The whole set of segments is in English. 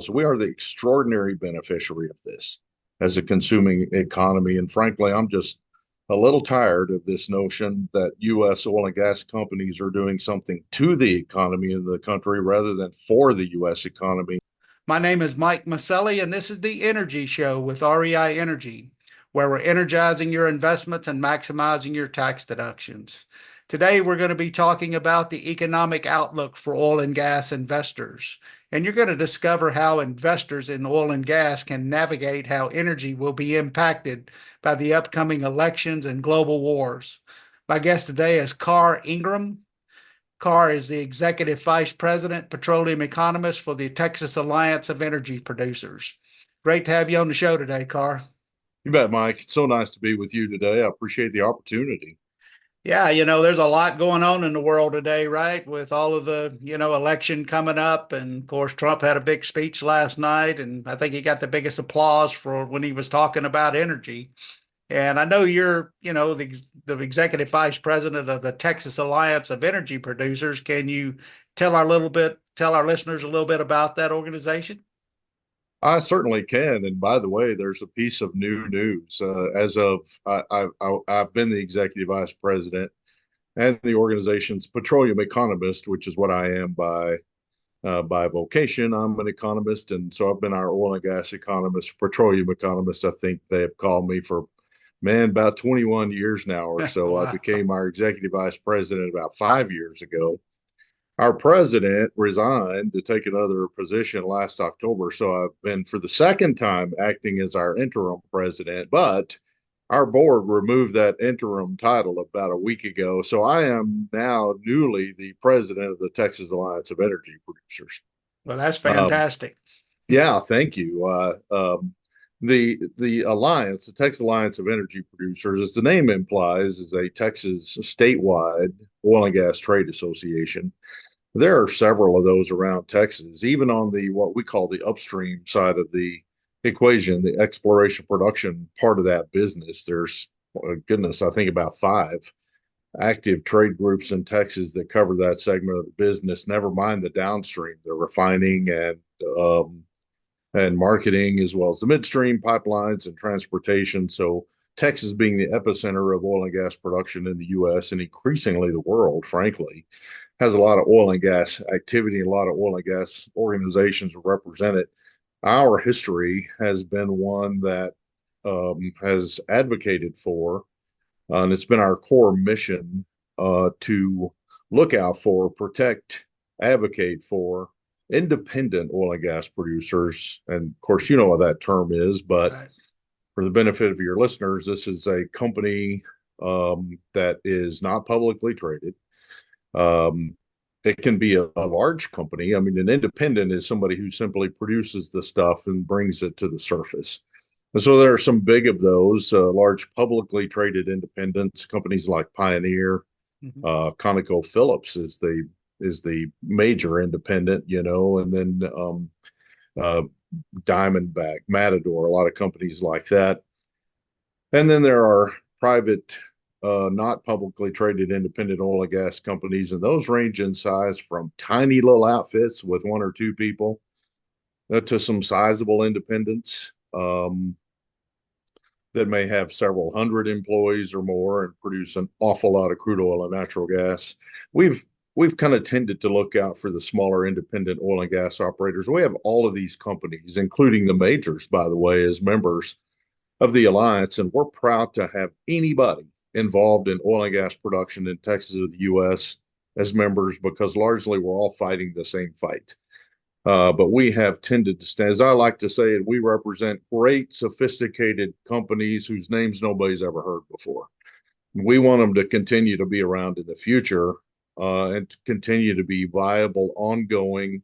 So we are the extraordinary beneficiary of this as a consuming economy. And frankly, I'm just a little tired of this notion that U.S. oil and gas companies are doing something to the economy of the country rather than for the U.S. economy. My name is Mike Mauceli, and this is the Energy Show with REI Energy, where we're energizing your investments and maximizing your tax deductions. Today, we're going to be talking about the economic outlook for oil and gas investors. And you're going to discover how investors in oil and gas can navigate how energy will be impacted by the upcoming elections and global wars. My guest today is Karr Ingham. Karr is the Executive Vice President, Petroleum Economist for the Texas Alliance of Energy Producers. Great to have you on the show today, Karr. You bet, Mike. It's so nice to be with you today. I appreciate the opportunity. Yeah, there's a lot going on in the world today, right? With all of the, election coming up. And of course, Trump had a big speech last night, and I think he got the biggest applause for when he was talking about energy. And I know you're, the executive vice president of the Texas Alliance of Energy Producers. Can you tell our listeners a little bit about that organization? I certainly can. And by the way, there's a piece of new news. As of I've been the executive vice president and the organization's petroleum economist, which is what I am by vocation. I'm an economist, and so I've been our oil and gas economist, petroleum economist. I think they have called me for about 21 years now or so. I Wow. became our executive vice president about 5 years ago. Our president resigned to take another position last October. So I've been for the second time acting as our interim president, but our board removed that interim title about a week ago. So I am now newly the president of the Texas Alliance of Energy Producers. Well, that's Um, fantastic. yeah, thank you. The alliance, the Texas Alliance of Energy Producers, as the name implies, is a Texas statewide oil and gas trade association. There are several of those around Texas, even on the what we call the upstream side of the equation, the exploration production part of that business. There's, goodness, I think about five active trade groups in Texas that cover that segment of the business. Never mind the downstream, the refining um, and marketing, as well as the midstream pipelines and transportation. So Texas being the epicenter of oil and gas production in the U.S. and increasingly the world, frankly, has a lot of oil and gas activity and a lot of oil and gas organizations represented. Our history has been one that has advocated for, and it's been our core mission to look out for, protect, advocate for independent oil and gas producers. And of course, you know what that term is, but Right. for the benefit of your listeners, this is a company that is not publicly traded. Um, it can be a large company. I mean, an independent is somebody who simply produces the stuff and brings it to the surface. And so there are some big of those large publicly traded independents, companies like Pioneer, Mhm. ConocoPhillips is the major independent, and then uh, Diamondback, Matador, a lot of companies like that. And then there are private, not publicly traded independent oil and gas companies, and those range in size from tiny little outfits with one or two people to some sizable independents that may have several hundred employees or more and produce an awful lot of crude oil and natural gas. We've we've kind of tended to look out for the smaller independent oil and gas operators. We have all of these companies, including the majors, by the way, as members of the alliance, and we're proud to have anybody involved in oil and gas production in Texas or the U.S. as members because largely we're all fighting the same fight. But we have tended to stand, as I like to say it, we represent great, sophisticated companies whose names nobody's ever heard before. We want them to continue to be around in the future and to continue to be viable, ongoing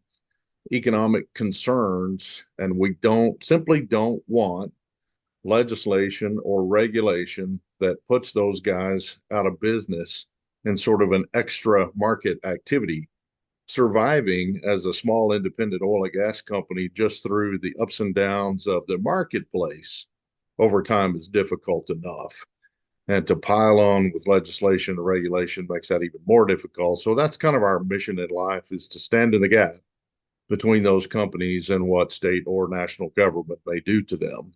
economic concerns. And we don't want legislation or regulation that puts those guys out of business in sort of an extra market activity. Surviving as a small independent oil and gas company just through the ups and downs of the marketplace over time is difficult enough. And to pile on with legislation and regulation makes that even more difficult. So that's kind of our mission in life is to stand in the gap between those companies and what state or national government may do to them.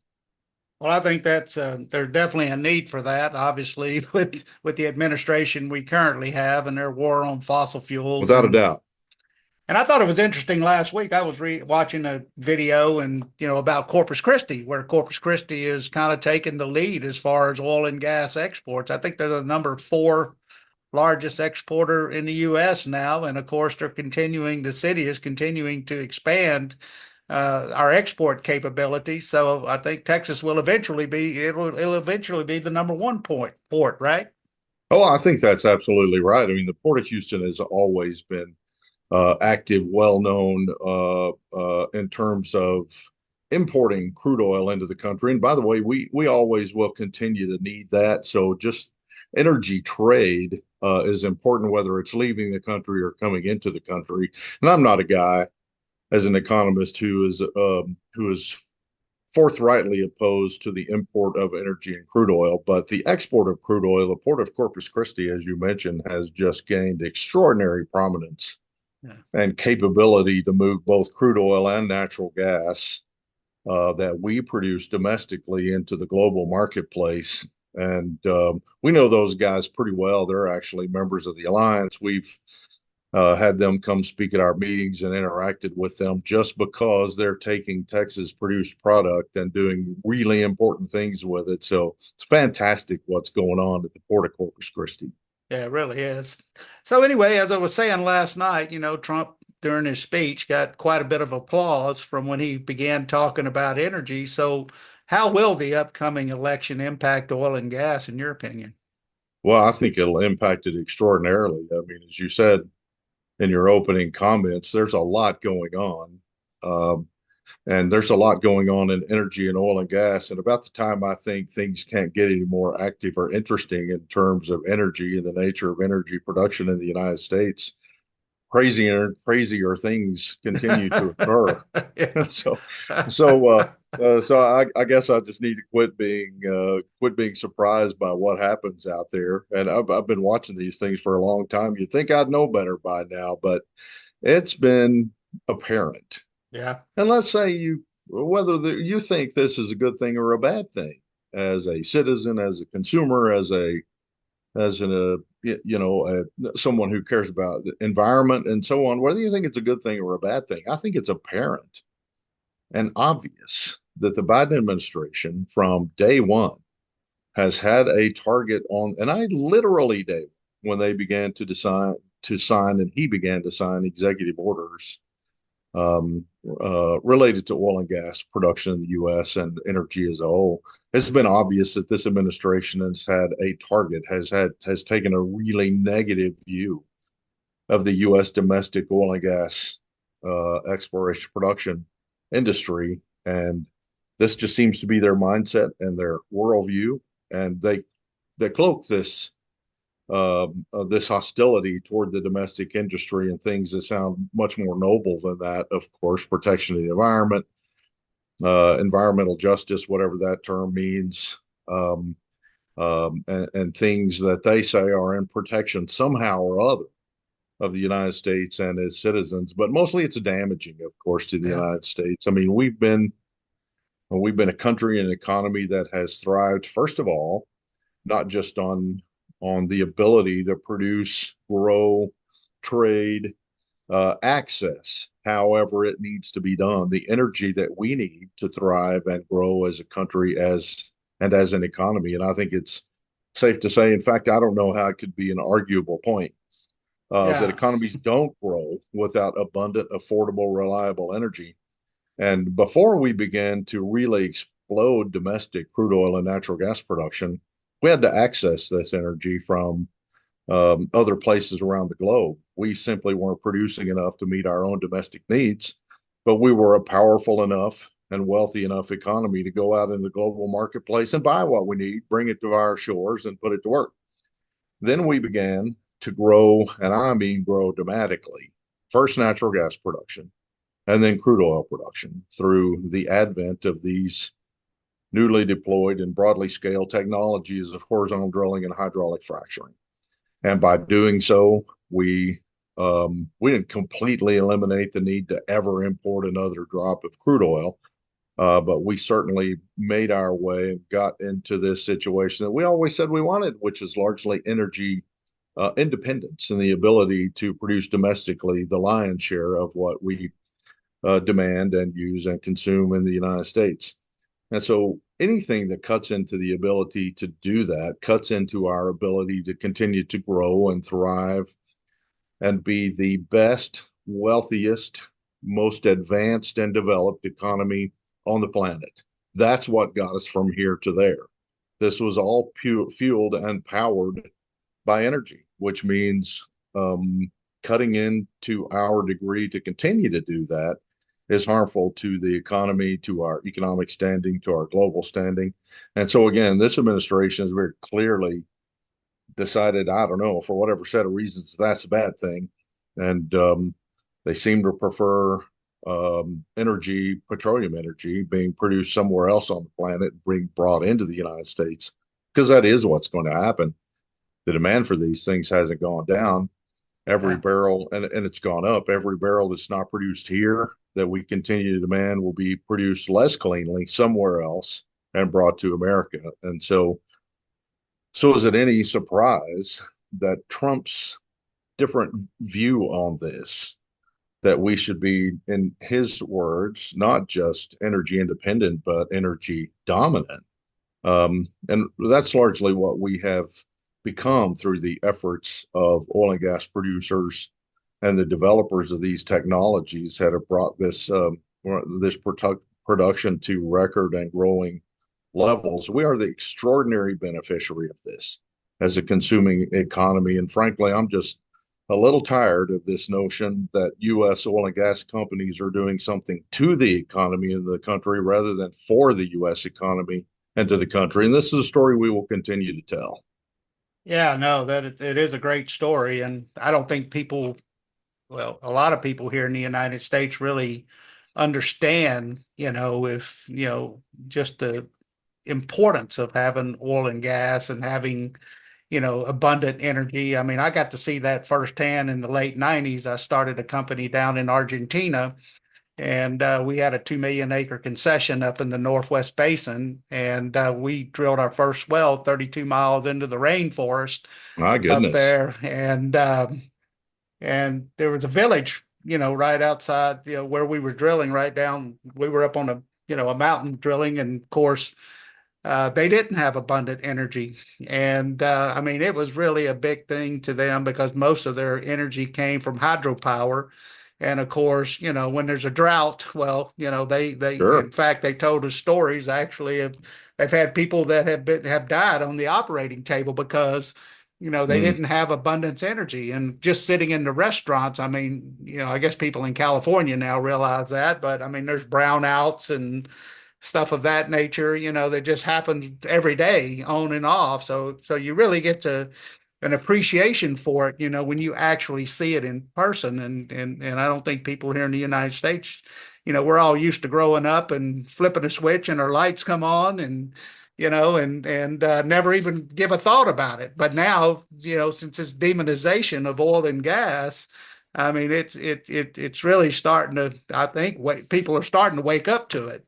Well, I think that's there's definitely a need for that. Obviously, with the administration we currently have and their war on fossil fuels, Without a doubt. and I thought it was interesting last week. I was watching a video and about Corpus Christi, where Corpus Christi is kind of taking the lead as far as oil and gas exports. I think they're the number four largest exporter in the U.S. now, and of course they're continuing. The city is continuing to expand our export capability. So I think Texas will eventually be it'll eventually be the number one port, right? Oh, I think that's absolutely right. I mean, the Port of Houston has always been active, well known in terms of importing crude oil into the country. And by the way, we always will continue to need that. So just energy trade is important, whether it's leaving the country or coming into the country. And I'm not a guy as an economist who is forthrightly opposed to the import of energy and crude oil, but the export of crude oil, the port of Corpus Christi, as you mentioned, has just gained extraordinary prominence Yeah. and capability to move both crude oil and natural gas that we produce domestically into the global marketplace. And we know those guys pretty well. They're actually members of the alliance. We've had them come speak at our meetings and interacted with them just because they're taking Texas produced product and doing really important things with it. So it's fantastic what's going on at the Port of Corpus Christi. Yeah, it really is. So anyway, as I was saying last night, Trump during his speech got quite a bit of applause from when he began talking about energy. So how will the upcoming election impact oil and gas, in your opinion? Well, I think it'll impact it extraordinarily. I mean, as you said in your opening comments, there's a lot going on. Um, and there's a lot going on in energy and oil and gas. And about the time I think things can't get any more active or interesting in terms of energy and the nature of energy production in the United States, crazier and crazier things continue to occur. so, so I guess I just need to quit being surprised by what happens out there. And I've been watching these things for a long time. You'd think I'd know better by now, but it's been apparent. Yeah. And let's say you think this is a good thing or a bad thing as a citizen, as a consumer, as an someone who cares about the environment and so on. Whether you think it's a good thing or a bad thing, I think it's apparent and obvious that the Biden administration from day one has had a target on, and I literally did when they began to sign, and he began to sign executive orders related to oil and gas production in the U.S. and energy as a whole. It's been obvious that this administration has had a target, has taken a really negative view of the U.S. domestic oil and gas exploration production industry, and this just seems to be their mindset and their worldview, and they cloak this hostility toward the domestic industry and things that sound much more noble than that. Of course, protection of the environment, environmental justice, whatever that term means, and things that they say are in protection somehow or other of the United States and its citizens. But mostly, it's damaging, of course, to the Yeah. United States. I mean, we've been a country and an economy that has thrived, first of all, not just on the ability to produce, grow, trade, access, however it needs to be done, the energy that we need to thrive and grow as a country as an economy. And I think it's safe to say, in fact, I don't know how it could be an arguable point that Yeah. economies don't grow without abundant, affordable, reliable energy. And before we began to really explode domestic crude oil and natural gas production, we had to access this energy from other places around the globe. We simply weren't producing enough to meet our own domestic needs, but we were a powerful enough and wealthy enough economy to go out in the global marketplace and buy what we need, bring it to our shores, and put it to work. Then we began to grow, and I mean grow dramatically. First, natural gas production, and then crude oil production through the advent of these newly deployed and broadly scaled technologies of horizontal drilling and hydraulic fracturing. And by doing so, we We didn't completely eliminate the need to ever import another drop of crude oil, but we certainly made our way and got into this situation that we always said we wanted, which is largely energy independence and the ability to produce domestically the lion's share of what we demand and use and consume in the United States. And so anything that cuts into the ability to do that cuts into our ability to continue to grow and thrive and be the best, wealthiest, most advanced and developed economy on the planet. That's what got us from here to there. This was all fueled and powered by energy, which means cutting into our degree to continue to do that is harmful to the economy, to our economic standing, to our global standing. And so, again, this administration has very clearly decided, I don't know, for whatever set of reasons, that's a bad thing. And they seem to prefer energy, petroleum energy, being produced somewhere else on the planet, being brought into the United States, because that is what's going to happen. The demand for these things hasn't gone down. Every Yeah. barrel, and it's gone up. Every barrel that's not produced here that we continue to demand will be produced less cleanly somewhere else and brought to America. And so is it any surprise that Trump's different view on this, that we should be, in his words, not just energy independent, but energy dominant? And that's largely what we have become through the efforts of oil and gas producers and the developers of these technologies that have brought this production to record and growing levels. We are the extraordinary beneficiary of this as a consuming economy. And frankly, I'm just a little tired of this notion that U.S. oil and gas companies are doing something to the economy of the country rather than for the U.S. economy and to the country. And this is a story we will continue to tell. Yeah, no, it is a great story. And I don't think a lot of people here in the United States really understand, if, just the importance of having oil and gas and having, abundant energy. I mean, I got to see that firsthand in the late 90s. I started a company down in Argentina, and we had a 2 million acre concession up in the Northwest Basin. And we drilled our first well 32 miles into the rainforest My up goodness. there. And there was a village, right outside, where we were drilling right down. We were up on a mountain drilling. And of course, they didn't have abundant energy. And I mean, it was really a big thing to them because most of their energy came from hydropower. And of course, when there's a drought, well, in Sure. fact, they told us stories actually of they've had people that have died on the operating table because, they Mm. didn't have abundance energy. And just sitting in the restaurants, I mean, I guess people in California now realize that, but I mean, there's brownouts and stuff of that nature, that just happen every day on and off. So you really get to an appreciation for it, when you actually see it in person. And I don't think people here in the United States, we're all used to growing up and flipping a switch and our lights come on and never even give a thought about it. But now, since this demonization of oil and gas, I mean, it's really starting to. I think people are starting to wake up to it.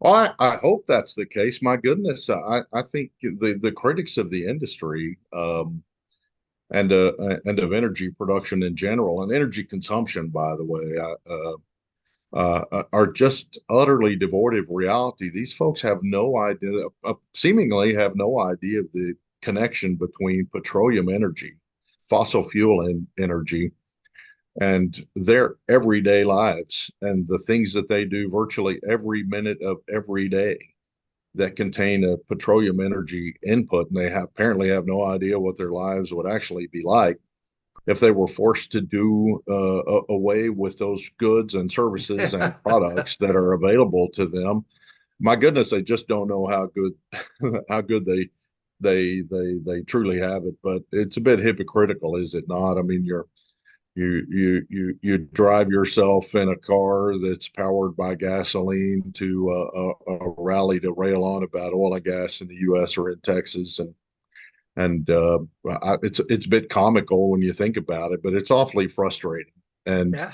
Well, I hope that's the case. My goodness, I think the critics of the industry and of energy production in general and energy consumption, by the way, are just utterly devoid of reality. These folks have no idea, seemingly have no idea of the connection between petroleum energy, fossil fuel energy, and their everyday lives and the things that they do virtually every minute of every day that contain a petroleum energy input. And they apparently have no idea what their lives would actually be like if they were forced to do away with those goods and services and products that are available to them. My goodness, they just don't know how good how good they truly have it. But it's a bit hypocritical, is it not? I mean, you drive yourself in a car that's powered by gasoline to a rally to rail on about oil and gas in the U.S. or in Texas, and And it's a bit comical when you think about it, but it's awfully frustrating. And Yeah.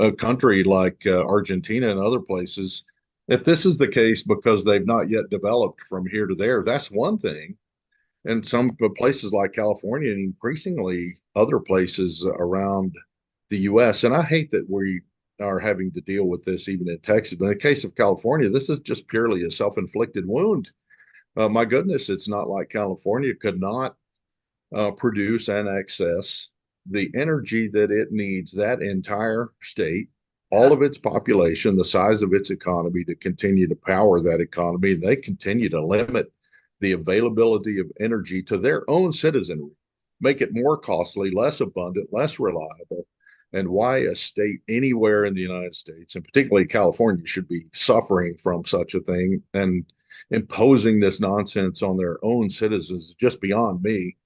a country like Argentina and other places, if this is the case because they've not yet developed from here to there, that's one thing. And some places like California and increasingly other places around the U.S. And I hate that we are having to deal with this even in Texas. But in the case of California, this is just purely a self-inflicted wound. My goodness, it's not like California could not produce and access the energy that it needs, that entire state, all Yeah. of its population, the size of its economy to continue to power that economy. They continue to limit the availability of energy to their own citizenry, make it more costly, less abundant, less reliable. And why a state anywhere in the United States, and particularly California, should be suffering from such a thing and imposing this nonsense on their own citizens is just beyond me.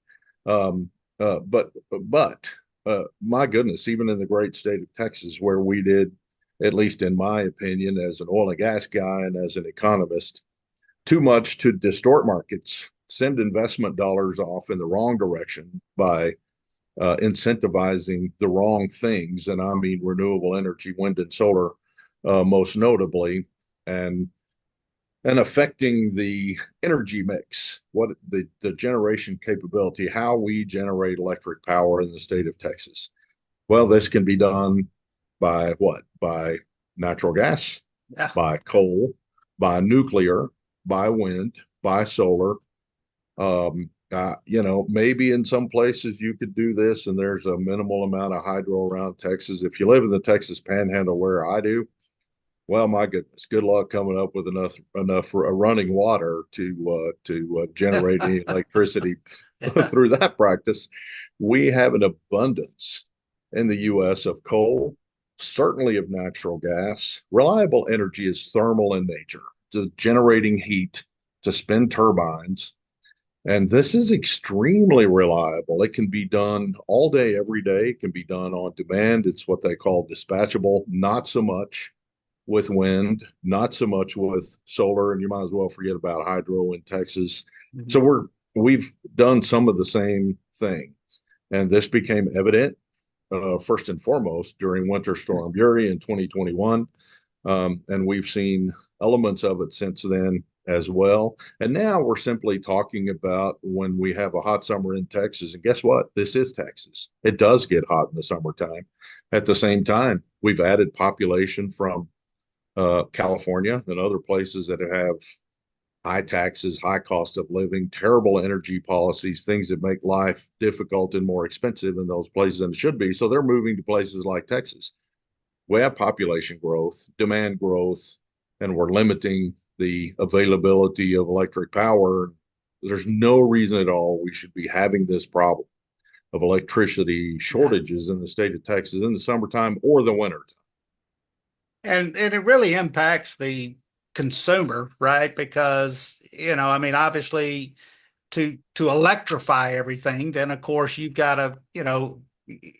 Um, but my goodness, even in the great state of Texas, where we did, at least in my opinion, as an oil and gas guy and as an economist, too much to distort markets, send investment dollars off in the wrong direction by incentivizing the wrong things. And I mean renewable energy, wind and solar, most notably, and and affecting the energy mix, what the generation capability, how we generate electric power in the state of Texas. Well, this can be done by what? By natural gas, Yeah. by coal, by nuclear, by wind, by solar. Maybe in some places you could do this, and there's a minimal amount of hydro around Texas. If you live in the Texas Panhandle where I do, well, my goodness, good luck coming up with enough for a running water to generate any electricity Yeah. through that practice. We have an abundance in the U.S. of coal, certainly of natural gas. Reliable energy is thermal in nature, to generating heat to spin turbines. And this is extremely reliable. It can be done all day, every day. It can be done on demand. It's what they call dispatchable, not so much with wind, not so much with solar, and you might as well forget about hydro in Texas. So Mhm. we've done some of the same thing, and this became evident first and foremost during Winter Storm Uri in 2021, and we've seen elements of it since then as well. And now we're simply talking about when we have a hot summer in Texas. And guess what? This is Texas. It does get hot in the summertime. At the same time, we've added population from California and other places that have high taxes, high cost of living, terrible energy policies, things that make life difficult and more expensive in those places than it should be. So they're moving to places like Texas. We have population growth, demand growth, and we're limiting the availability of electric power. There's no reason at all we should be having this problem of electricity Yeah. shortages in the state of Texas in the summertime or the wintertime. And it really impacts the consumer, right? Because, I mean, obviously to electrify everything, then of course you've got to,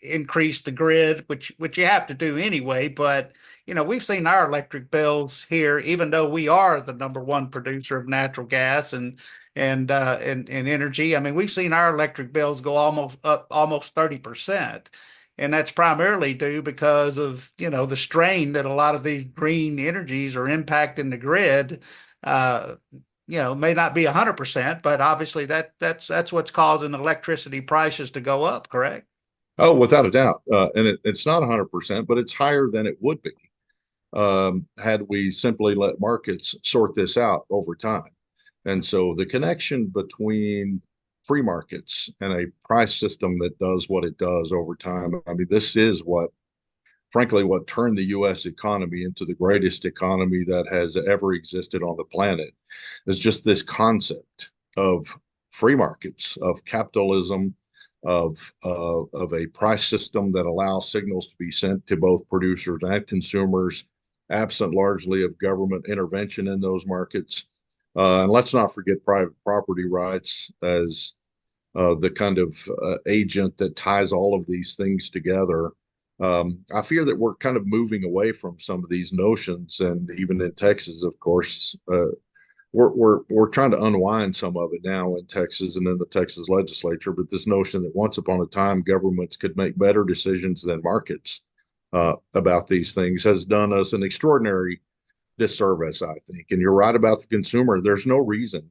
increase the grid, which you have to do anyway. But we've seen our electric bills here, even though we are the number one producer of natural gas and energy. I mean, we've seen our electric bills go almost 30%. And that's primarily due because of, the strain that a lot of these green energies are impacting the grid. Uh, may not be 100%, but obviously that's what's causing electricity prices to go up, correct? Oh, without a doubt. It's not 100%, but it's higher than it would be had we simply let markets sort this out over time. And so the connection between free markets and a price system that does what it does over time, I mean, this is frankly, what turned the U.S. economy into the greatest economy that has ever existed on the planet is just this concept of free markets, of capitalism, of a price system that allows signals to be sent to both producers and consumers, absent largely of government intervention in those markets. And let's not forget private property rights as the kind of agent that ties all of these things together. I fear that we're kind of moving away from some of these notions, and even in Texas, of course, we're trying to unwind some of it now in Texas and in the Texas legislature. But this notion that once upon a time governments could make better decisions than markets about these things has done us an extraordinary disservice, I think. And you're right about the consumer. There's no reason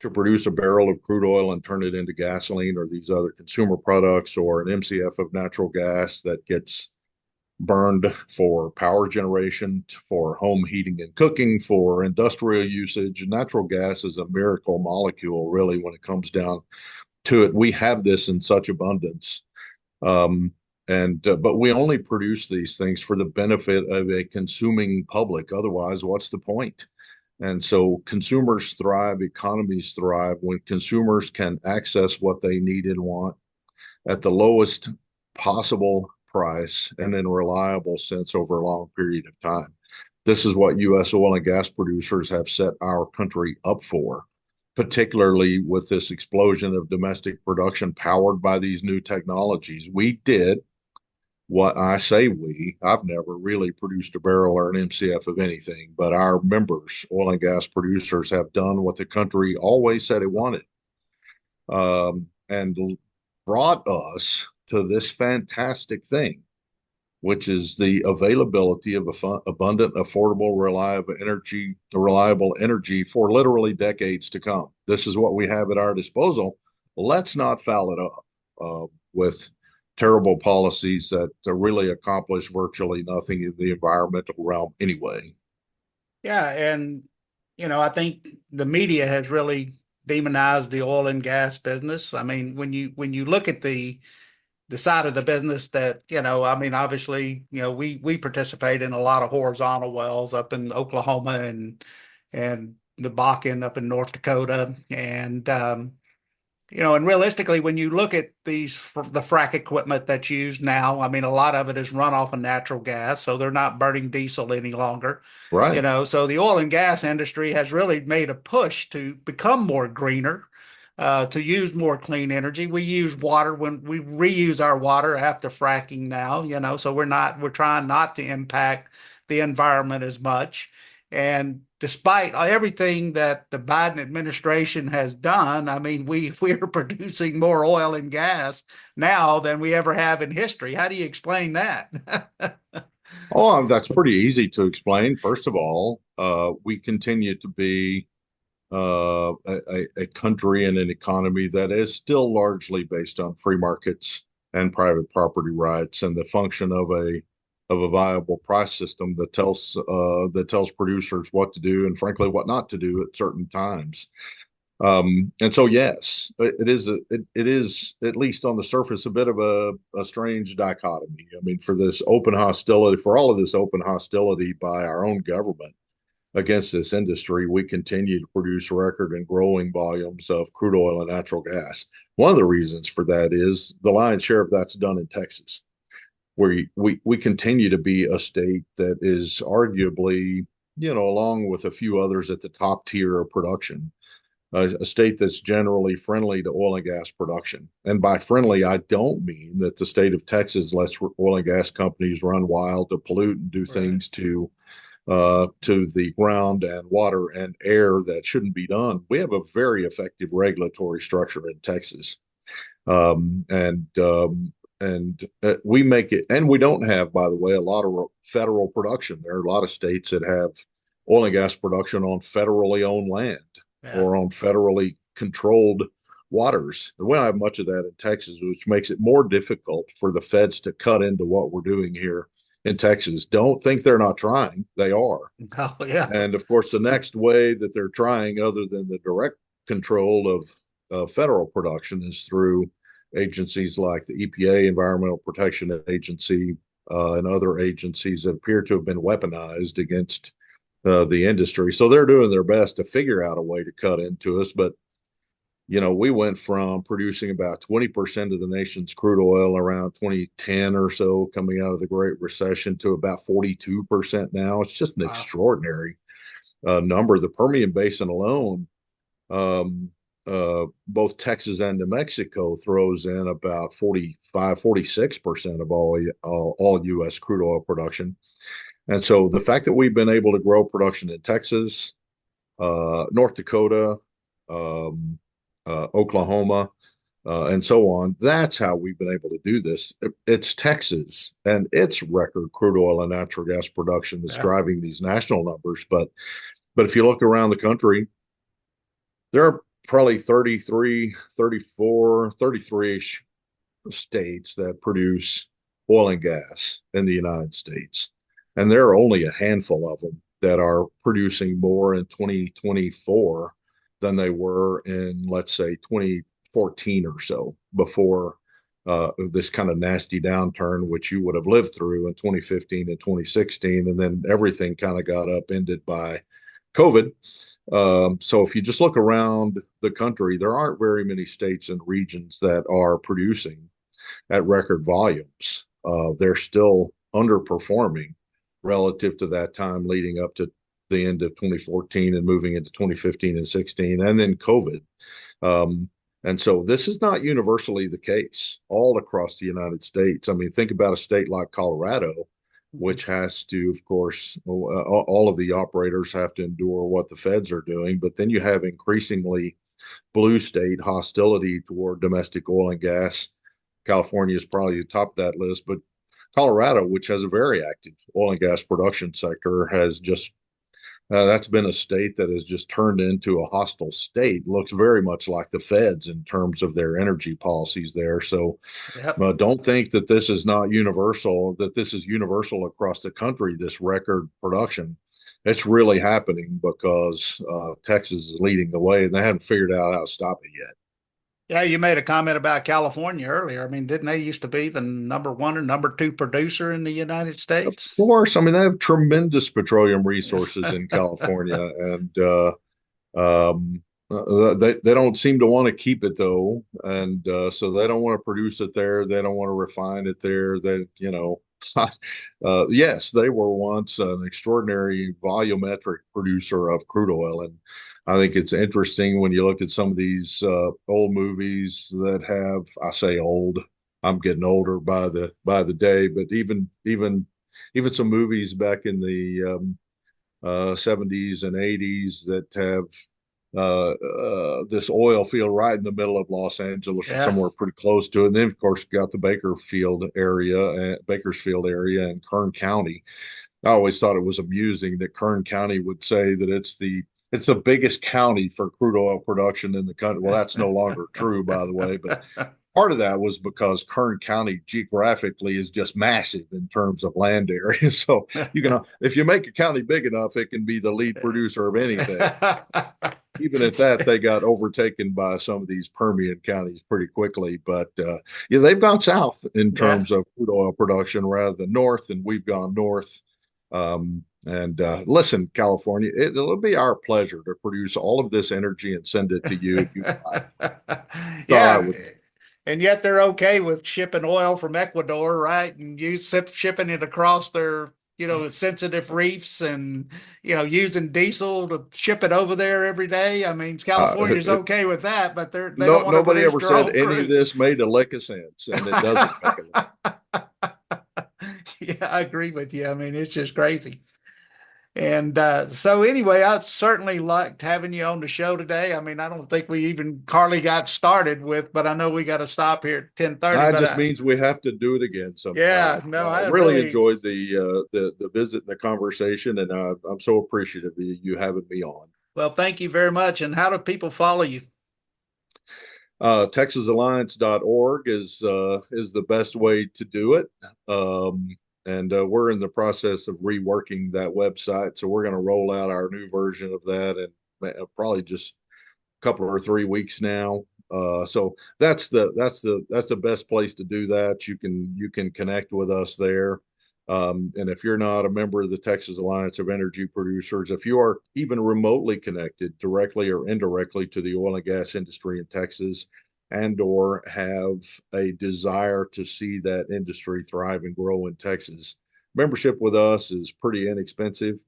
to produce a barrel of crude oil and turn it into gasoline or these other consumer products or an MCF of natural gas that gets burned for power generation, for home heating and cooking, for industrial usage. Natural gas is a miracle molecule, really, when it comes down to it. We have this in such abundance. But we only produce these things for the benefit of a consuming public. Otherwise, what's the point? And so consumers thrive, economies thrive when consumers can access what they need and want at the lowest possible price and in a reliable sense over a long period of time. This is what U.S. oil and gas producers have set our country up for, particularly with this explosion of domestic production powered by these new technologies. We did what I say I've never really produced a barrel or an MCF of anything, but our members, oil and gas producers, have done what the country always said it wanted, and brought us to this fantastic thing, which is the availability of abundant, affordable, reliable energy for literally decades to come. This is what we have at our disposal. Let's not foul it up with terrible policies that really accomplish virtually nothing in the environmental realm anyway. Yeah, and I think the media has really demonized the oil and gas business. I mean, when you look at the side of the business that, I mean, obviously, we participate in a lot of horizontal wells up in Oklahoma and the Bakken up in North Dakota. And realistically, when you look at the frack equipment that's used now, I mean, a lot of it is run off of natural gas, so they're not burning diesel any longer. Right. So the oil and gas industry has really made a push to become more greener, to use more clean energy. We use water when we reuse our water after fracking now, so we're trying not to impact the environment as much. And despite everything that the Biden administration has done, I mean, we're producing more oil and gas now than we ever have in history. How do you explain that? Oh, that's pretty easy to explain. First of all, we continue to be a country and an economy that is still largely based on free markets and private property rights and the function of a viable price system that tells producers what to do and frankly what not to do at certain times. And so yes, it is at least on the surface a bit of a strange dichotomy. I mean, for all of this open hostility by our own government against this industry, we continue to produce record and growing volumes of crude oil and natural gas. One of the reasons for that is the lion's share of that's done in Texas, where we continue to be a state that is arguably, along with a few others at the top tier of production, a state that's generally friendly to oil and gas production. And by friendly, I don't mean that the state of Texas lets oil and gas companies run wild to pollute and do Right. things to the ground and water and air that shouldn't be done. We have a very effective regulatory structure in Texas, and we make it. And we don't have, by the way, a lot of federal production. There are a lot of states that have oil and gas production on federally owned land Yeah. or on federally controlled waters. And we don't have much of that in Texas, which makes it more difficult for the feds to cut into what we're doing here in Texas. Don't think they're not trying. They are. Oh, yeah. And of course, the next way that they're trying, other than the direct control of federal production, is through agencies like the EPA, Environmental Protection Agency, and other agencies that appear to have been weaponized against the industry. So they're doing their best to figure out a way to cut into us. But we went from producing about 20% of the nation's crude oil around 2010 or so, coming out of the Great Recession, to about 42% now. It's just an Wow. extraordinary number. The Permian Basin alone, both Texas and New Mexico, throws in about 46% of all U.S. crude oil production. And so the fact that we've been able to grow production in Texas, North Dakota, um, Oklahoma, and so on. That's how we've been able to do this. It's Texas and its record crude oil and natural gas production that's Yeah. driving these national numbers. But if you look around the country, there are probably 33, 34, 33-ish states that produce oil and gas in the United States. And there are only a handful of them that are producing more in 2024 than they were in, let's say, 2014 or so, before this kind of nasty downturn, which you would have lived through in 2015 and 2016. And then everything kind of got upended by COVID. So if you just look around the country, there aren't very many states and regions that are producing at record volumes. They're still underperforming relative to that time leading up to the end of 2014 and moving into 2015 and 16, and then COVID. Um, and so this is not universally the case all across the United States. I mean, think about a state like Colorado, which has to, of course, all of the operators have to endure what the feds are doing. But then you have increasingly blue state hostility toward domestic oil and gas. California is probably the top of that list, but Colorado, which has a very active oil and gas production sector, has just that's been a state that has just turned into a hostile state. Looks very much like the feds in terms of their energy policies there. So Yep. don't think that this is not universal, that this is universal across the country, this record production. It's really happening because Texas is leading the way and they haven't figured out how to stop it yet. Yeah, you made a comment about California earlier. I mean, didn't they used to be the number one or number two producer in the United Of States? course, I mean, they have tremendous petroleum resources in California, and they don't seem to want to keep it though, and so they don't want to produce it there. They don't want to refine it there. Yes, they were once an extraordinary volumetric producer of crude oil, and I think it's interesting when you look at some of these old movies that have, I say old, I'm getting older by the day, but even some movies back in the 70s and 80s that have this oil field right in the middle of Los Angeles or Yeah. somewhere pretty close to it. And then, of course, got the Bakersfield area and Kern County. I always thought it was amusing that Kern County would say that it's the biggest county for crude oil production in the country. Well, that's no longer true, by the way, but part of that was because Kern County geographically is just massive in terms of land area. So if you make a county big enough, it can be the lead producer of anything. Even at that, they got overtaken by some of these Permian counties pretty quickly. But yeah, they've gone south in Yeah. terms of crude oil production rather than north, and we've gone north. And listen, California, it'll be our pleasure to produce all of this energy and send it to you, and you thrive. It's all Yeah, right with me. and yet they're okay with shipping oil from Ecuador, right? And shipping it across their, sensitive reefs and, using diesel to ship it over there every day. I mean, California's Uh, okay with that, but they don't no, want to nobody produce ever their said own any of crude. this made a lick of sense, and it doesn't make a lick. Yeah, I agree with you. I mean, it's just crazy. And so anyway, I certainly liked having you on the show today. I mean, I don't think we even hardly got started with, but I know we got to stop here at 10:30. It But just means we have to do it again yeah, sometime. no, I Really really, enjoyed the visit and the conversation, and I'm so appreciative of you having me on. well, thank you very much. And how do people follow you? TexasAlliance.org is the best way to do it. Um, and we're in the process of reworking that website, so we're going to roll out our new version of that in probably just a couple or 3 weeks now. So that's the best place to do that. You can connect with us there. And if you're not a member of the Texas Alliance of Energy Producers, if you are even remotely connected directly or indirectly to the oil and gas industry in Texas, and or have a desire to see that industry thrive and grow in Texas, membership with us is pretty inexpensive,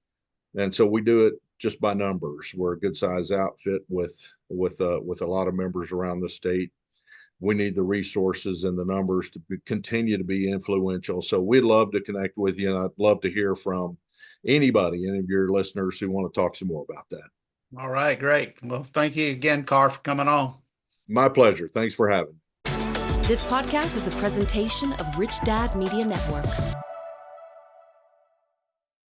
and so we do it just by numbers. We're a good size outfit with a lot of members around the state. We need the resources and the numbers to continue to be influential. So we'd love to connect with you, and I'd love to hear from anybody, any of your listeners who want to talk some more about that. All right, great. Well, thank you again, Karr, for coming on. My pleasure. Thanks for having me. This podcast is a presentation of Rich Dad Media Network.